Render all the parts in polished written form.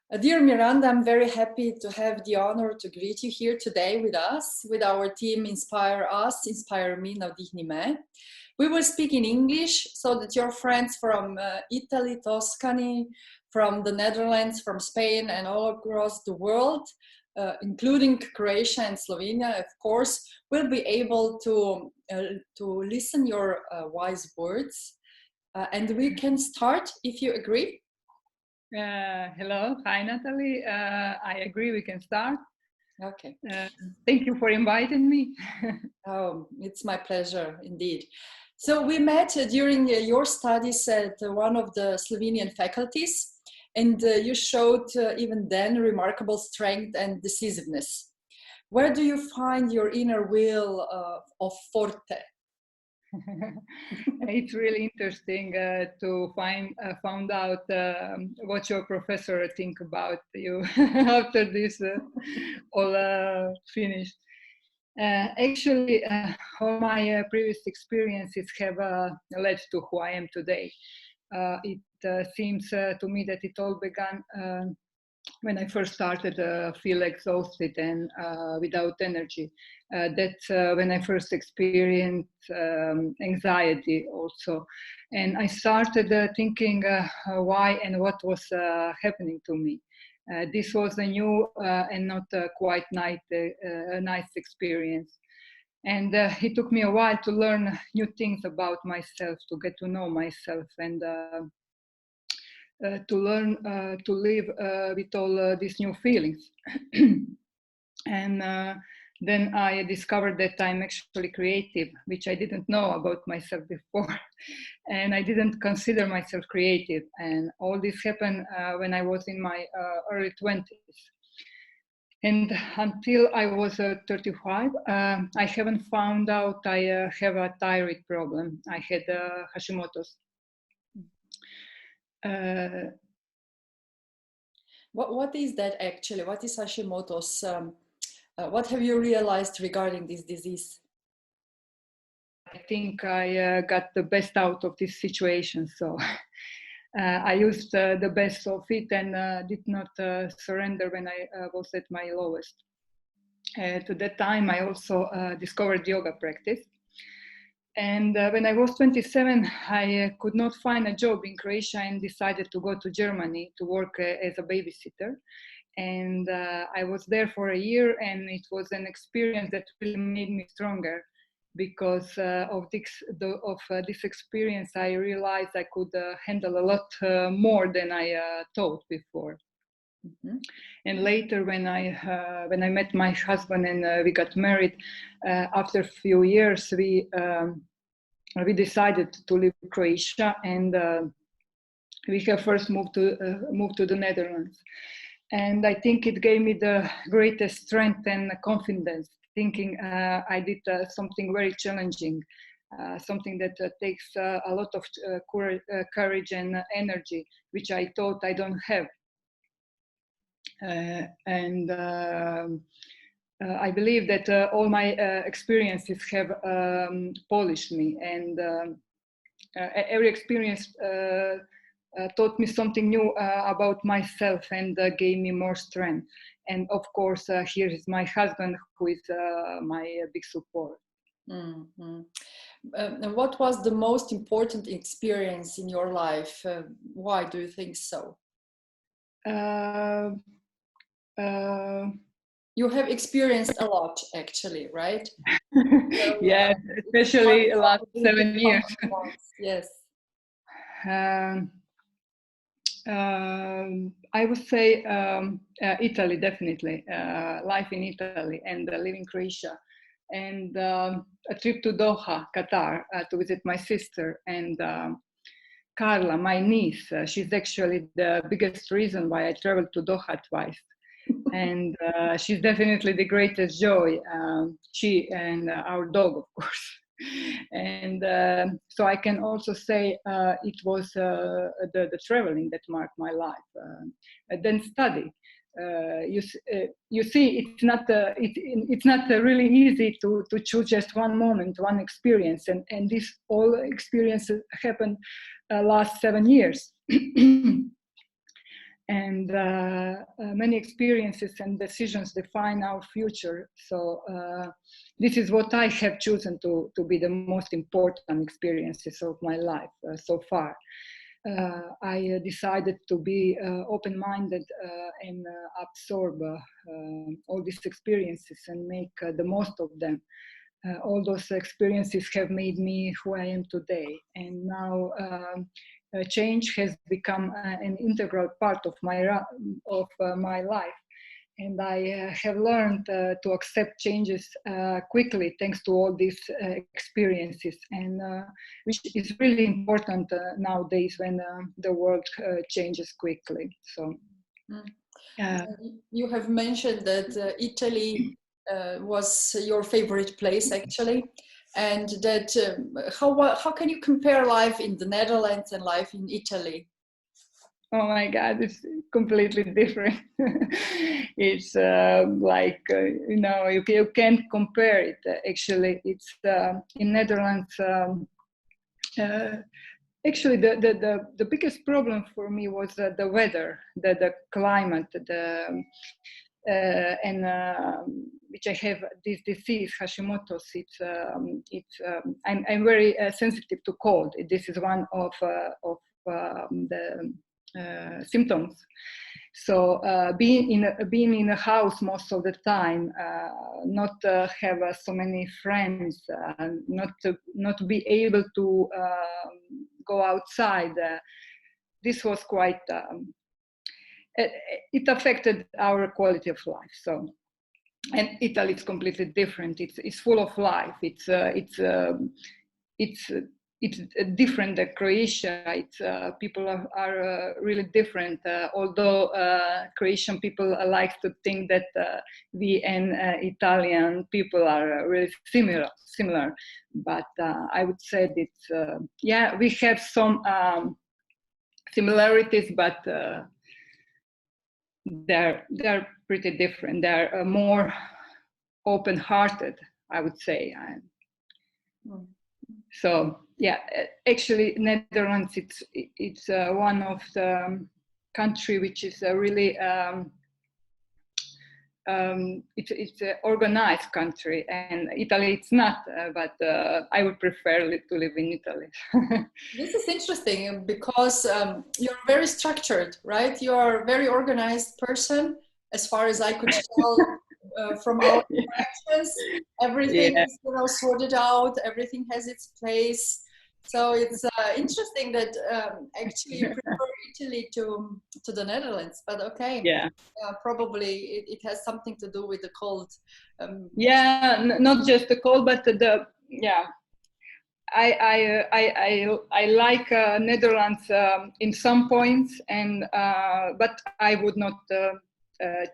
Dear Miranda, I'm very happy to have the honor to greet you here today with us, with our team Inspire Us, Inspire Me, Navdihni. We will speak in English so that your friends from Italy, Tuscany, from the Netherlands, from Spain, and all across the world, including Croatia and Slovenia, of course, will be able to listen your wise words. And we can start if you agree. Hello, hi Natalie. I agree, we can start. Okay. Thank you for inviting me. Oh, it's my pleasure indeed. So we met during your studies at one of the Slovenian faculties, and you showed even then remarkable strength and decisiveness. Where do you find your inner will of forte? It's really interesting to found out what your professor think about you after this all finished. Actually, all my previous experiences have led to who I am today. It seems to me that it all began when I first started to feel exhausted and without energy. That's when I first experienced anxiety also. And I started thinking why and what was happening to me. This was a new and not quite nice experience. And it took me a while to learn new things about myself, to get to know myself, and to learn to live with all these new feelings. And then I discovered that I'm actually creative, which I didn't know about myself before. And I didn't consider myself creative. And all this happened when I was in my early 20s. And until I was 35, I haven't found out I have a thyroid problem. I had Hashimoto's. What is that actually? What is Hashimoto's? What have you realized regarding this disease? I think I got the best out of this situation. So I used the best of it and did not surrender when I was at my lowest. To that time, I also discovered yoga practice. And when I was 27, I could not find a job in Croatia and decided to go to Germany to work as a babysitter. And I was there for a year, and it was an experience that really made me stronger. Because of this experience, I realized I could handle a lot more than I thought before. Mm-hmm. And later, when I met my husband and we got married, after a few years, we decided to leave Croatia, and we have first moved to the Netherlands. And I think it gave me the greatest strength and confidence, thinking I did something very challenging, something that takes a lot of courage and energy, which I thought I don't have. I believe that all my experiences have polished me, and every experience taught me something new about myself and gave me more strength. And of course, here is my husband, who is my big support. Mm-hmm. What was the most important experience in your life? Why do you think so? You have experienced a lot, actually, right? So, yes, especially the last 7 years. Yes. I would say Italy, definitely. Life in Italy and living in Croatia. And a trip to Doha, Qatar, to visit my sister. And Carla, my niece, she's actually the biggest reason why I traveled to Doha twice. And she's definitely the greatest joy. She and our dog, of course. And so I can also say it was the traveling that marked my life. Then study. You see, it's not really easy to choose just one moment, one experience, and this all experiences happened last 7 years. and many experiences and decisions define our future. So this is what I have chosen to be the most important experiences of my life so far. I decided to be open-minded and absorb all these experiences and make the most of them. All those experiences have made me who I am today, and now change has become an integral part of my life. And I have learned to accept changes quickly thanks to all these experiences, and which is really important nowadays when the world changes quickly. So, you have mentioned that Italy was your favorite place, actually, and that how can you compare life in the Netherlands and life in Italy? Oh my God, it's completely different. It's like, you know, you can't compare it. Actually, it's in Netherlands. Actually, the biggest problem for me was the weather, the climate, and which I have this disease, Hashimoto. I'm very sensitive to cold. This is one of the symptoms. So being in a house most of the time, not have so many friends, not be able to go outside. This was quite. It affected our quality of life. So, and Italy is completely different. It's full of life. It's different than Croatia. People are really different. Although Croatian people like to think that we and Italian people are really similar. But I would say that yeah, we have some similarities, but they're pretty different. They're more open-hearted, I would say. So yeah, actually, Netherlands it's one of the country which is really it's an organized country, and Italy it's not. But I would prefer to live in Italy. This is interesting because you're very structured, right? You are a very organized person, as far as I could tell from our interactions. Everything is, you know, sorted out. Everything has its place. So it's interesting that actually you prefer Italy to the Netherlands. But okay, yeah, probably it has something to do with the cold. Yeah, not just the cold, but the yeah. I like Netherlands in some points, and but I would not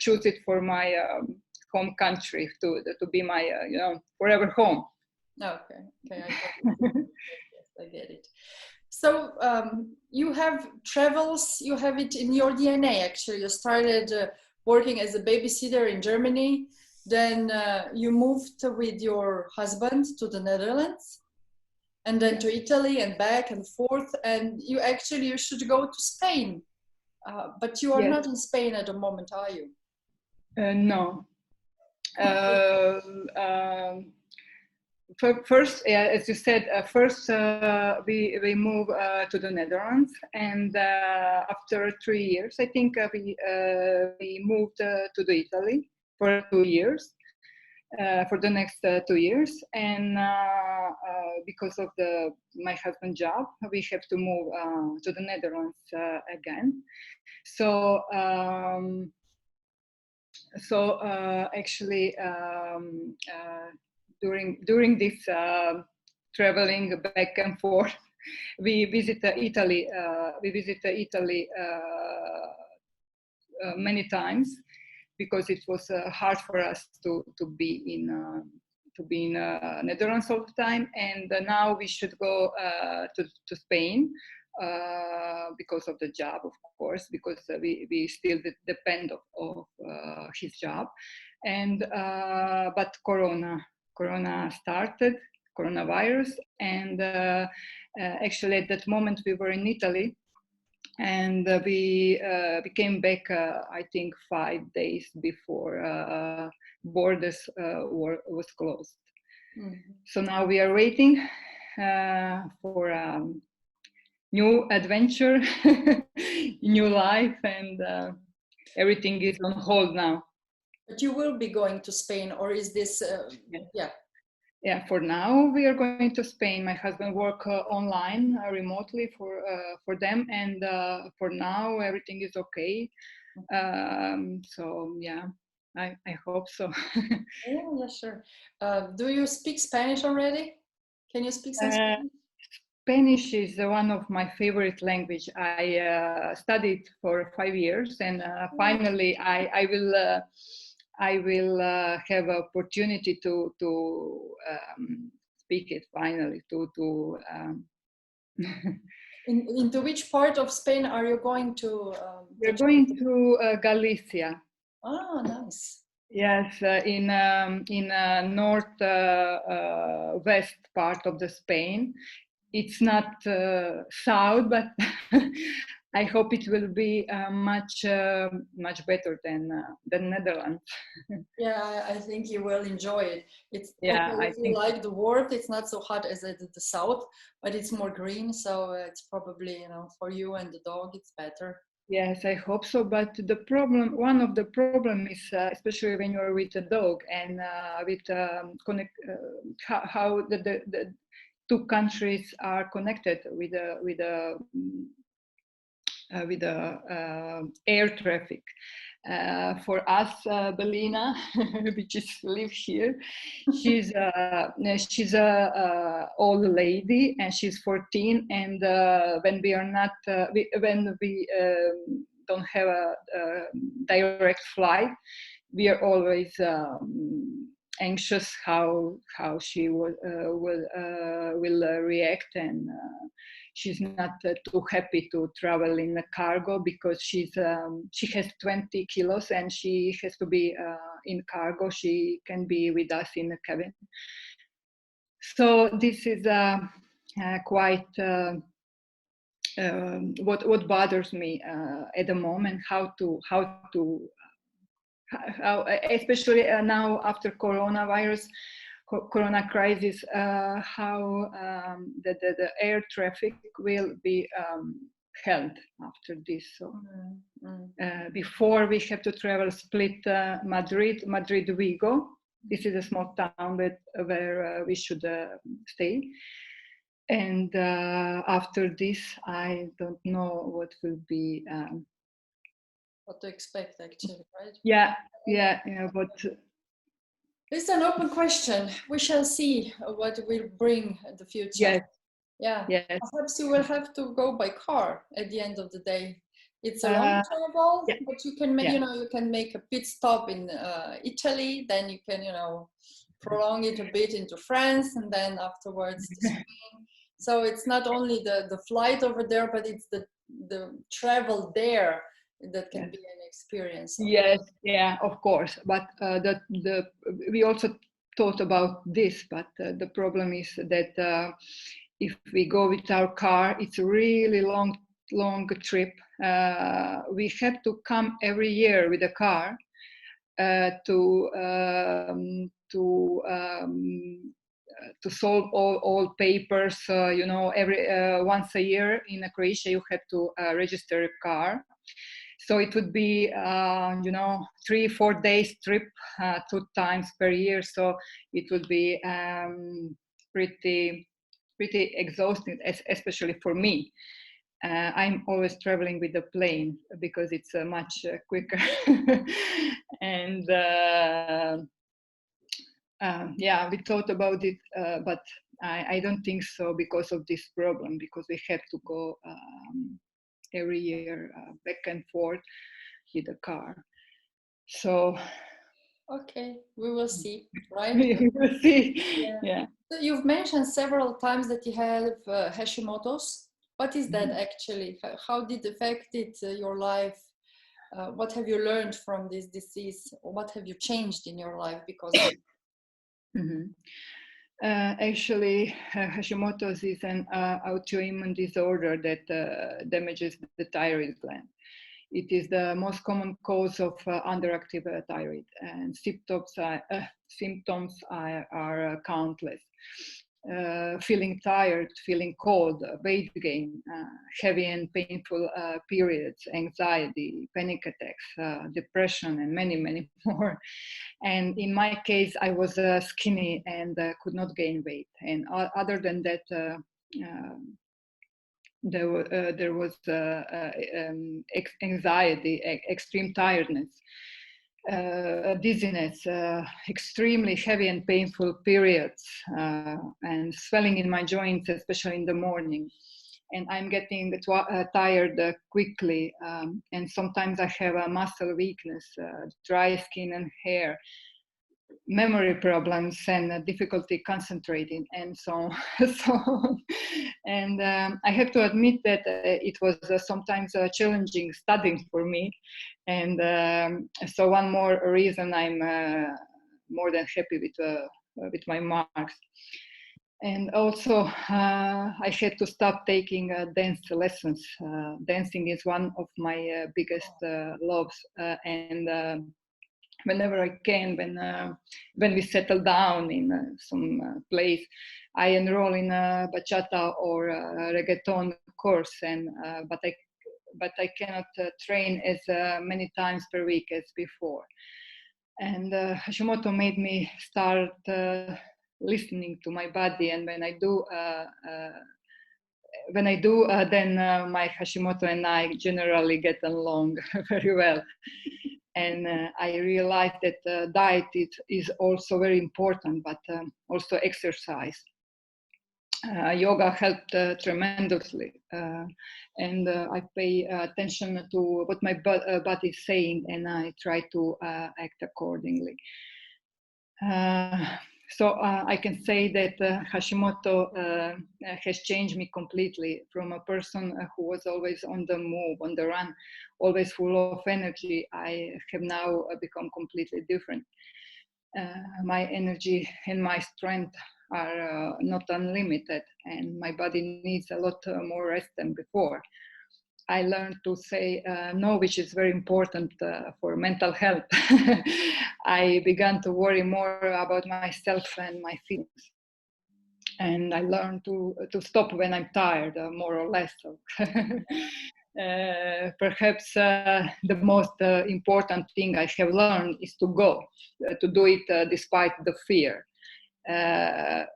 choose it for my home country to be my you know, forever home. Okay, I get it. So you have travels. You have it in your DNA. Actually, you started working as a babysitter in Germany. Then you moved with your husband to the Netherlands, and then to Italy and back and forth. And you should go to Spain, but you are not in Spain at the moment, are you? No. First, as you said, first we moved to the Netherlands, and after 3 years, I think we moved to the Italy for 2 years. For the next 2 years, and because of my husband's job, we have to move to the Netherlands again. So actually, during this traveling back and forth, we visit Italy. Many times, because it was hard for us to be in Netherlands all the time, and now we should go to Spain because of the job, of course, because we still depend of his job, and but Corona started, coronavirus, and actually at that moment we were in Italy. and we came back, I think, 5 days before borders was closed. Mm-hmm. So now we are waiting for new adventure, new life, and everything is on hold now. But you will be going to Spain, or is this? Yeah, for now we are going to Spain. My husband work online remotely for them, and for now everything is okay. So yeah, I hope so. Yeah, sure. Do you speak Spanish already? Can you speak some Spanish? Spanish is one of my favorite language. I studied for 5 years, and finally I will have opportunity to speak it finally. Into which part of Spain are you going to? We're going to Galicia. Oh, nice. Yes, in north west part of the Spain. It's not south, but I hope it will be much better than Netherlands. Yeah, I think you will enjoy it. It's yeah, okay if you like the warmth. It's not so hot as at the south, but it's more green, so it's probably, for you and the dog, it's better. Yes, I hope so. But one of the problem is, especially when you are with a dog and with how the two countries are connected with the air traffic. For us, Belina, which is live here, she's a old lady and she's 14. And when we are not, when we don't have a direct flight, we are always anxious how she will react, and she's not too happy to travel in a cargo because she has 20 kilos and she has to be in cargo. She can be with us in the cabin. So this is quite what bothers me at the moment. How especially now after corona crisis, how the air traffic will be held after this. So before we have to travel split Madrid Vigo. This is a small town where we should stay. And after this, I don't know what will be. What to expect, actually, right? Yeah, but it's an open question. We shall see what will bring the future. Yes. Yeah. Yes. Perhaps you will have to go by car at the end of the day. It's a long travel, yeah. But you can make, you can make a pit stop in Italy. Then you can, prolong it a bit into France, and then afterwards to Spain. So it's not only the flight over there, but it's the travel there that can be an experience. Yes, yeah, of course. But we also thought about this, but the problem is that if we go with our car, it's a really long trip. We have to come every year with a car to solve all papers. Every once a year in Croatia you have to register a car. So it would be 3-4 days trip 2 times per year. So it would be pretty exhausting, especially for me. I'm always traveling with the plane because it's much quicker. And we thought about it, but I don't think so because of this problem, because we have to go every year back and forth with the car. So okay, we will see, right? We will see. Yeah. So you've mentioned several times that you have Hashimoto's. What is that actually? How did it affect your life? What have you learned from this disease? Or what have you changed in your life because of it? Actually, Hashimoto's is an autoimmune disorder that damages the thyroid gland. It is the most common cause of underactive thyroid, and symptoms are countless. Feeling tired, feeling cold, weight gain, heavy and painful periods, anxiety, panic attacks, depression, and many, many more. And in my case, I was skinny and could not gain weight. And other than that, there was anxiety, extreme tiredness, dizziness, extremely heavy and painful periods, and swelling in my joints, especially in the morning. And I'm getting tired quickly, and sometimes I have a muscle weakness, dry skin and hair, memory problems, and difficulty concentrating, and so on. And I have to admit that it was sometimes challenging studying for me. And so one more reason I'm more than happy with my marks. And also I had to stop taking dance lessons. Dancing is one of my biggest loves, and whenever I can, when we settle down in some place, I enroll in a bachata or a reggaeton course, and but I cannot train as many times per week as before. And Hashimoto made me start listening to my body, and when I do, then my Hashimoto and I generally get along very well. And I realized that diet is also very important, but also exercise. Yoga helped tremendously, and I pay attention to what my body is saying, and I try to act accordingly. So I can say that Hashimoto has changed me completely from a person who was always on the move, on the run, always full of energy. I have now become completely different. My energy and my strength are not unlimited, and my body needs a lot more rest than before. I learned to say no, which is very important for mental health. I began to worry more about myself and my feelings. And I learned to stop when I'm tired, more or less. So. Perhaps the most important thing I have learned is to go, to do it despite the fear.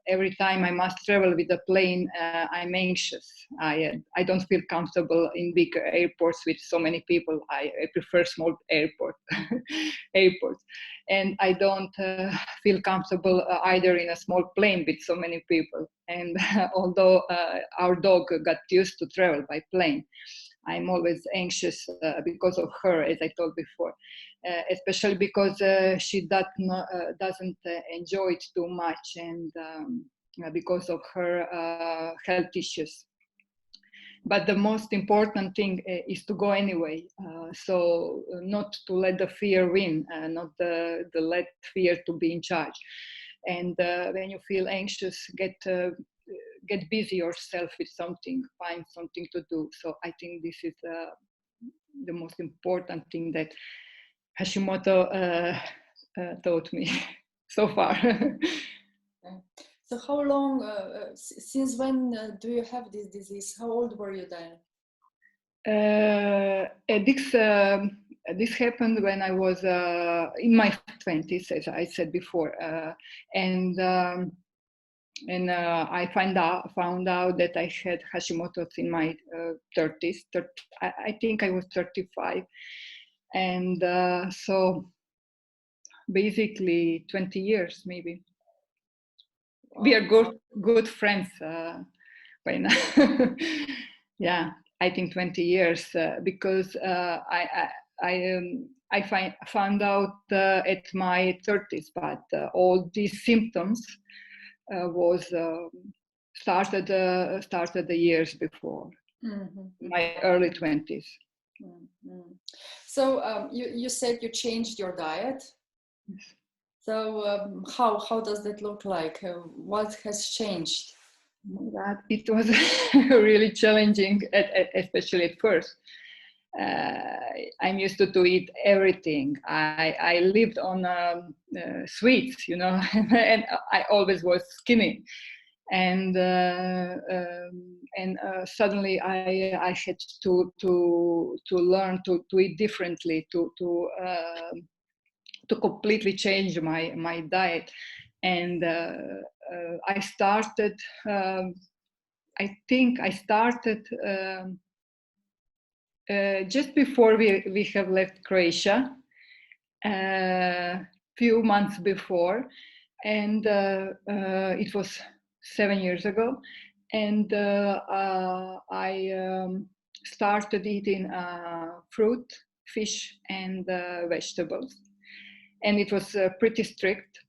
Every time I must travel with a plane, I'm anxious. I don't feel comfortable in big airports with so many people. I prefer small airports. And I don't feel comfortable either in a small plane with so many people. And although our dog got used to travel by plane, I'm always anxious because of her, as I told before, especially because she doesn't enjoy it too much, and because of her health issues. But the most important thing is to go anyway. So not to let the fear win, not the let fear to be in charge. And when you feel anxious, get busy yourself with something, find something to do. So I think this is the most important thing that Hashimoto taught me so far. So how long, since when do you have this disease? How old were you then? This happened when I was in my 20s, as I said before, and I found out that I had Hashimoto's in my 30s. I think I was 35, and so basically 20 years maybe. Wow. We are good friends by now. Yeah, I think 20 years because I found out at my 30s, but all these symptoms was started the years before, my early 20s. So you said you changed your diet. Yes. So how does that look like? What has changed? That it was really challenging, especially at first. I'm used to eat everything. I lived on sweets, you know, and I always was skinny. And suddenly I had to learn to eat differently, to completely change my diet. And I started. I think I started just before we have left Croatia, few months before, and it was 7 years ago, and I started eating fruit, fish, and vegetables, and it was pretty strict.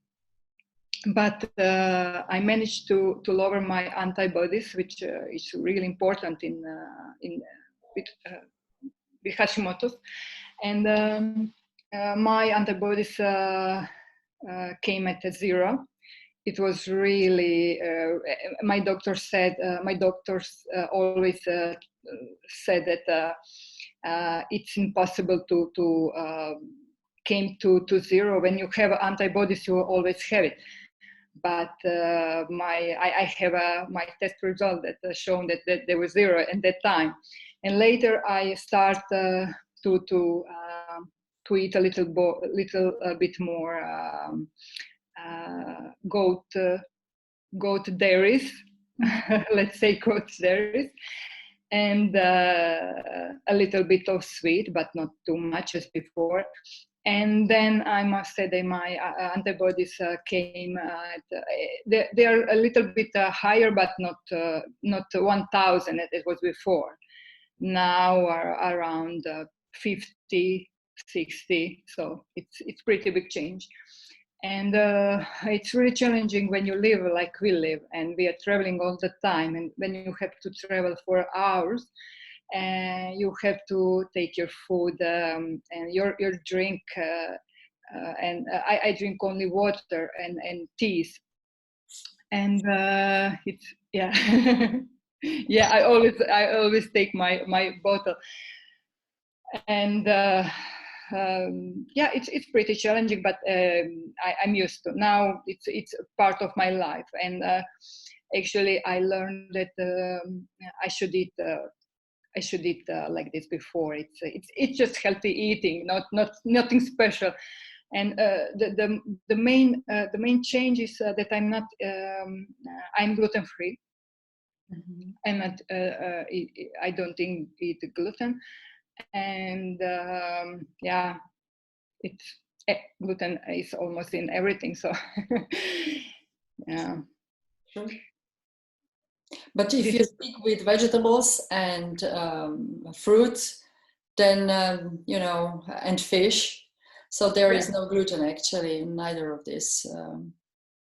But I managed to lower my antibodies, which is really important with Hashimoto's, and my antibodies came at 0. It was really my doctors always said that it's impossible to came to 0. When you have antibodies, you always have it. But I have my test result that shown that there was 0 at that time, and later I start to eat a little bit more goat dairies, let's say goat dairies, and a little bit of sweet, but not too much as before. And then I must say that my antibodies came. They are a little bit higher, but not 1,000 as it was before. Now are around 50, 60. So it's pretty big change. And it's really challenging when you live like we live, and we are traveling all the time. And when you have to travel for hours, and you have to take your food and your drink, and I drink only water and teas, and it's yeah. I always take my bottle, and it's pretty challenging, but I'm used to now. It's part of my life, and actually I learned that I should eat like this before. It's just healthy eating, nothing special. And the main change is that I'm gluten free. Mm-hmm. I'm not. I don't eat gluten, and gluten is almost in everything. So yeah. Sure. But if you stick with vegetables and fruits, then and fish, so there is no gluten actually in neither of this.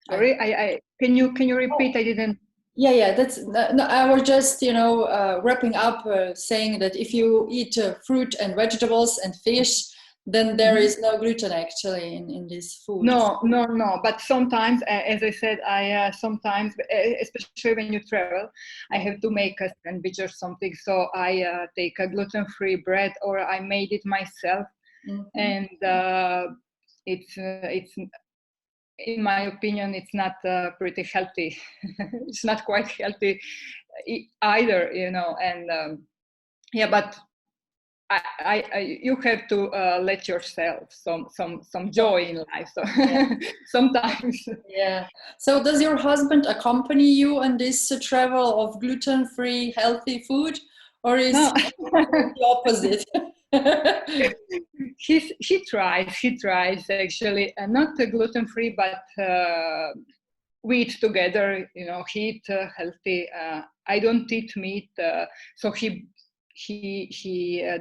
Sorry, can you repeat? I didn't. Yeah. That's no. I was just wrapping up, saying that if you eat fruit and vegetables and fish, then there is no gluten actually in this food. No. But sometimes, as I said, I sometimes, especially when you travel, I have to make a sandwich or something. So I take a gluten-free bread, or I made it myself, and it's in my opinion, it's not pretty healthy. It's not quite healthy either, And but you have to let yourself some joy in life. So sometimes. Yeah. So does your husband accompany you on this travel of gluten-free healthy food, or is the opposite? He tries actually, not gluten-free, but we eat together. He eat healthy. I don't eat meat, so he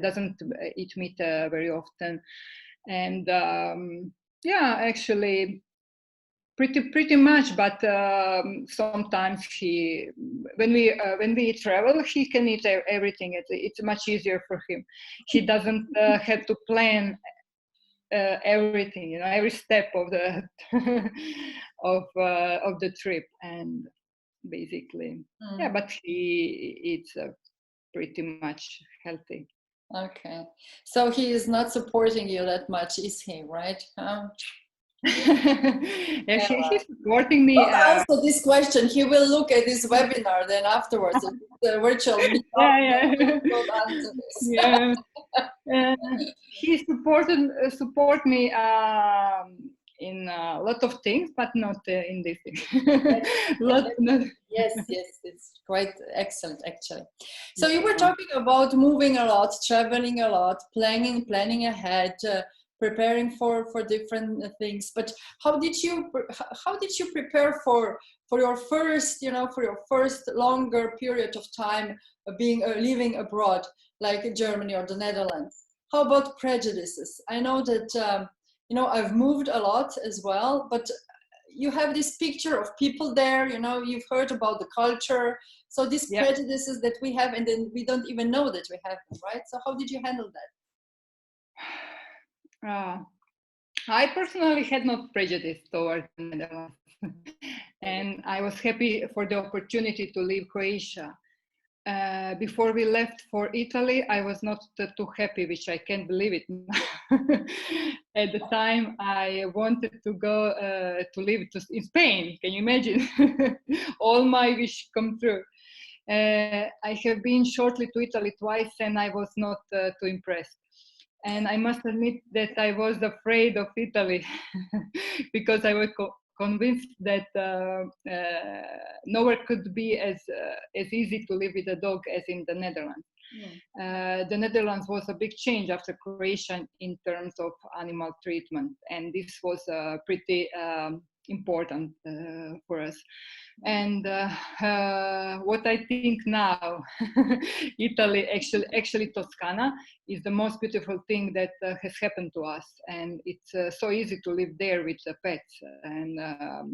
doesn't eat meat very often, and actually pretty much. But sometimes when we travel, he can eat everything. It's much easier for him. He doesn't have to plan everything, you know, every step of the of the trip, and basically, yeah. But he eats pretty much healthy. Okay, so he is not supporting you that much, is he? Right? Yeah, he's supporting me. Also, this question, he will look at this webinar then afterwards. The virtual meetup. Yeah. Don't answer this. Yeah. He support me in a lot of things, but not in this thing. Yes, it's quite excellent actually. So you were talking about moving a lot, traveling a lot, planning ahead, preparing for different things. But how did you prepare for your first, you know, for your first longer period of time being living abroad, like Germany or the Netherlands? How about prejudices? I know that you know, I've moved a lot as well, but you have this picture of people there, you know, you've heard about the culture. So these prejudices that we have, and then we don't even know that we have them, right? So how did you handle that? I personally had no prejudice towards the Netherlands. And I was happy for the opportunity to leave Croatia. Before we left for Italy, I was not too happy, which I can't believe it. At the time, I wanted to go to live in Spain. Can you imagine? All my wish come true. I have been shortly to Italy twice, and I was not too impressed. And I must admit that I was afraid of Italy because I was convinced that nowhere could be as easy to live with a dog as in the Netherlands. The Netherlands was a big change after Croatia in terms of animal treatment, and this was pretty important for us. And what I think now, Italy, actually Toscana, is the most beautiful thing that has happened to us, and it's so easy to live there with the pets, and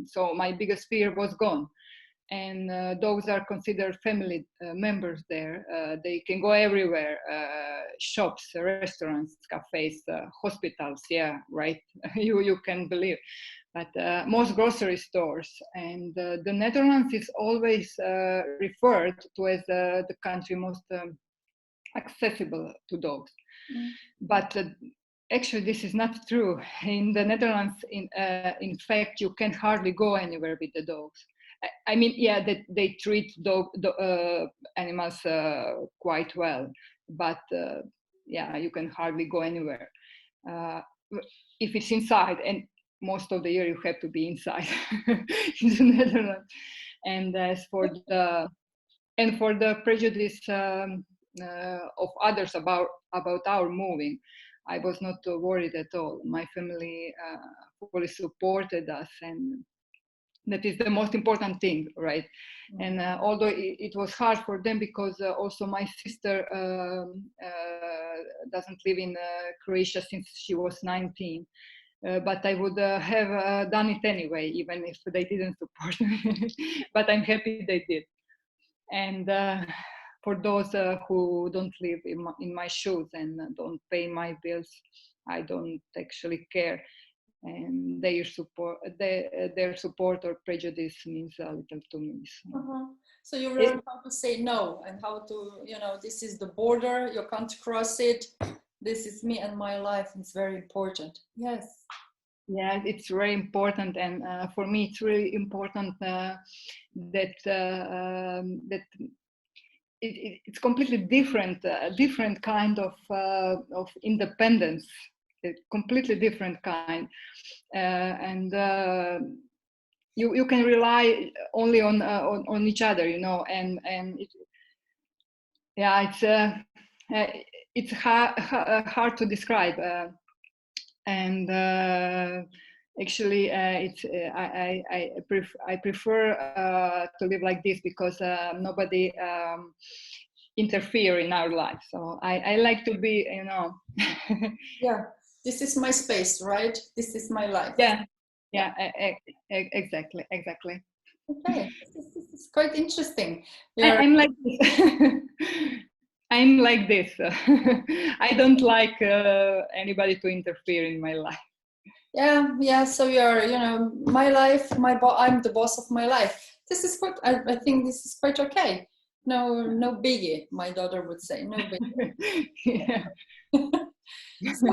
so my biggest fear was gone. And dogs are considered family members there. They can go everywhere, shops, restaurants, cafes, hospitals, yeah, right, you can believe. But most grocery stores. And the Netherlands is always referred to as the country most accessible to dogs. But actually, this is not true. In the Netherlands, in fact, you can hardly go anywhere with the dogs. I mean, yeah, they treat animals quite well, but yeah, you can hardly go anywhere if it's inside, and most of the year you have to be inside in the Netherlands. And as for the prejudice of others about our moving, I was not worried at all. My family fully supported us, and that is the most important thing, right? And although it was hard for them, because also my sister doesn't live in Croatia since she was 19. But I would have done it anyway, even if they didn't support me. But I'm happy they did. And for those who don't live in my shoes and don't pay my bills, I don't actually care. And their support or prejudice means a little to me. So you learn how to say no, and how to, you know, this is the border, you can't cross it. This is me and my life. It's very important. Yes. Yeah, it's very important, and for me, it's really important that it's completely different kind of independence, a completely different kind, and you can rely only on each other, you know, and it's hard to describe, and actually I prefer to live like this, because nobody interfere in our life. So I like to be, you know. Yeah, this is my space, right? This is my life. Yeah, exactly. Okay, this is quite interesting. I'm like this. I'm like this. I don't like anybody to interfere in my life. Yeah. So you're, my life, I'm the boss of my life. This is what I think. This is quite okay. No biggie. My daughter would say, no biggie. Yeah. So,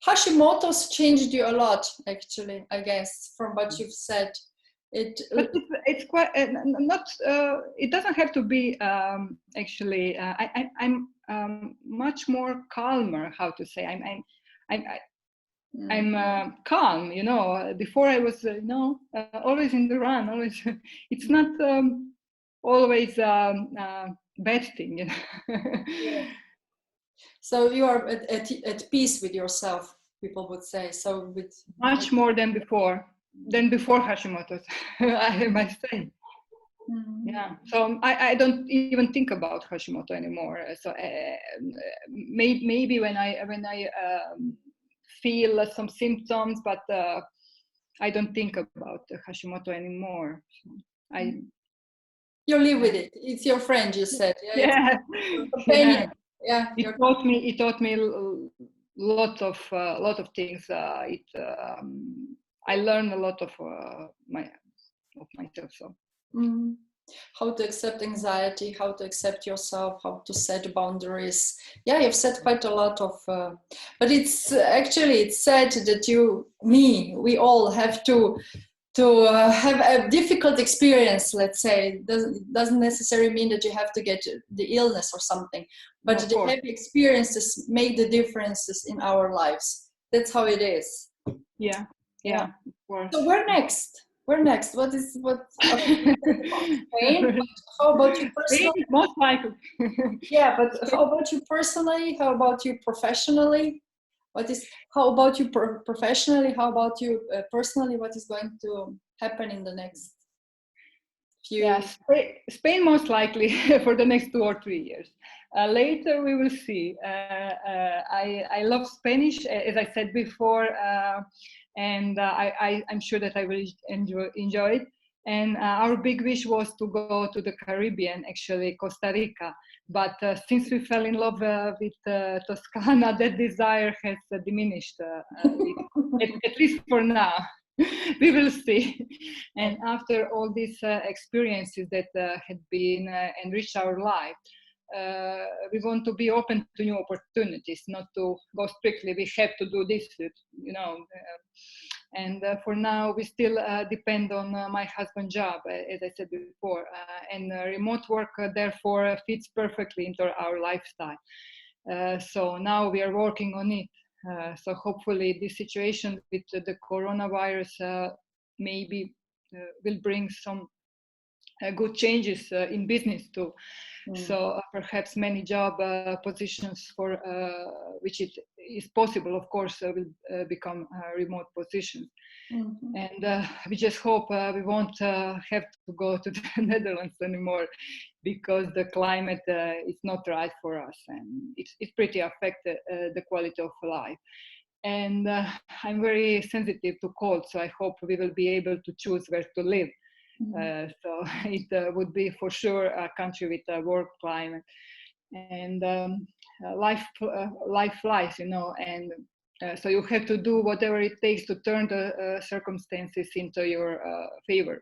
Hashimoto's changed you a lot, actually. I guess from what you've said. But it's quite not. It doesn't have to be. Actually, I'm much more calmer. How to say? I'm calm. Before I was always in the run. Always. It's not always bad thing. Yeah. So you are at peace with yourself, people would say. So with much more than before Hashimoto's, I must say. Mm-hmm. Yeah. So I don't even think about Hashimoto anymore. So maybe when I feel some symptoms, but I don't think about Hashimoto anymore. So you live with it. It's your friend, you said. Yeah. Companion. Yeah. It taught me lot of things. I learned a lot of myself. So. How to accept anxiety, how to accept yourself, how to set boundaries. Yeah, you've said quite a lot of, but it's said that we all have to have a difficult experience, let's say. It doesn't necessarily mean that you have to get the illness or something, but the heavy experiences make the differences in our lives. That's how it is. Yeah, of course. So where next? What Spain? How about you personally? Most likely. Yeah, but how about you personally? How about you professionally? How about you professionally? How about you personally? What is going to happen in the next few? Yes, Spain most likely for the next 2 or 3 years. Later we will see. I love Spanish, as I said before, and I'm sure that I will enjoy it. And our big wish was to go to the Caribbean, actually Costa Rica. But since we fell in love with Toscana, that desire has diminished, at least for now. We will see. And after all these experiences that had been enriched our life, we want to be open to new opportunities, not to go strictly, we have to do this, and for now we still depend on my husband's job, as I said before, and remote work therefore fits perfectly into our lifestyle. So now we are working on it. So hopefully this situation with the coronavirus maybe will bring some good changes in business too. So perhaps many job positions for which it is possible, of course, will become remote positions. And we just hope we won't have to go to the Netherlands anymore, because the climate is not right for us, and it's pretty affected the quality of life. And I'm very sensitive to cold, so I hope we will be able to choose where to live. So it would be for sure a country with a warm climate, and life flies, and so you have to do whatever it takes to turn the circumstances into your favor.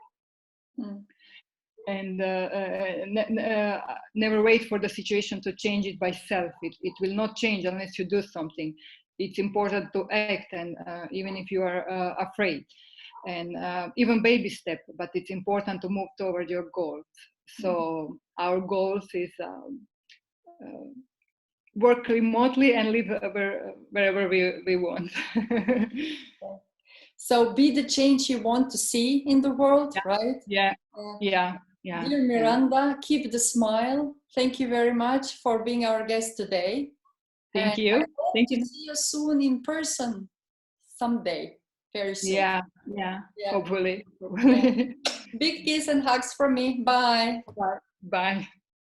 And never wait for the situation to change it by self. It will not change unless you do something. It's important to act, and even if you are afraid, and even baby step, but it's important to move toward your goals. So our goals is work remotely and live wherever we want. So be the change you want to see in the world, right? Yeah. Dear Miranda, keep the smile. Thank you very much for being our guest today. Thank you. I hope to see you soon in person someday. Very soon. Yeah. Hopefully. Big kiss and hugs from me. Bye. Bye.